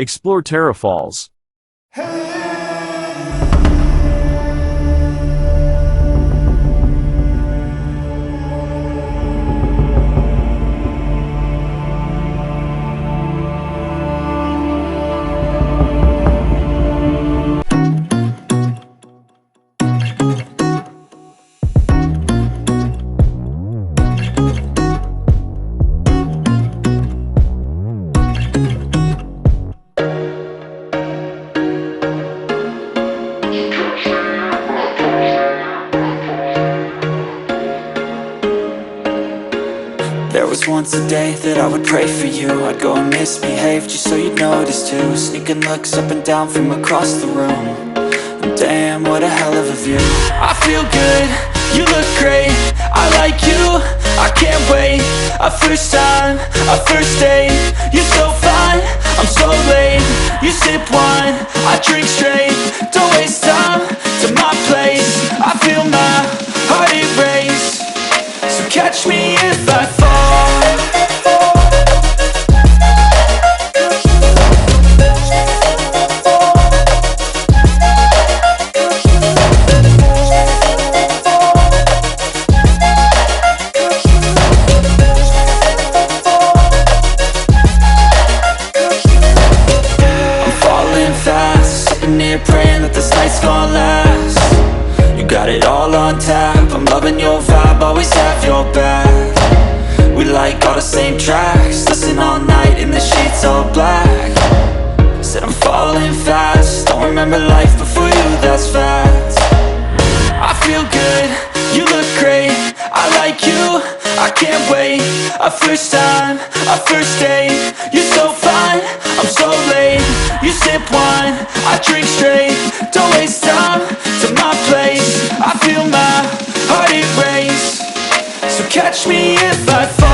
Explore Waterfalls. There was once a day that I would pray for you. I'd go and misbehave just so you'd notice too. Sneaking looks up and down from across the room. And damn, what a hell of a view. I feel good, you look great, I like you, I can't wait. A first time, a first date. You're so fine, I'm so late. You sip wine, I drink straight. Don't waste time to my place. I feel my heart erase. So catch me if I fall. Sitting here praying that this night's gonna last. You got it all on tap, I'm loving your vibe, always have your back. We like all the same tracks, listen all night in the sheets all black. Said I'm falling fast, don't remember life before you, that's fact. I feel good, you look great, I like you, I can't wait. A first time, a first date. You're so fine, I'm so late. You sip wine, I drink straight. Don't waste time to my place. I feel my heart erase. So catch me if I fall.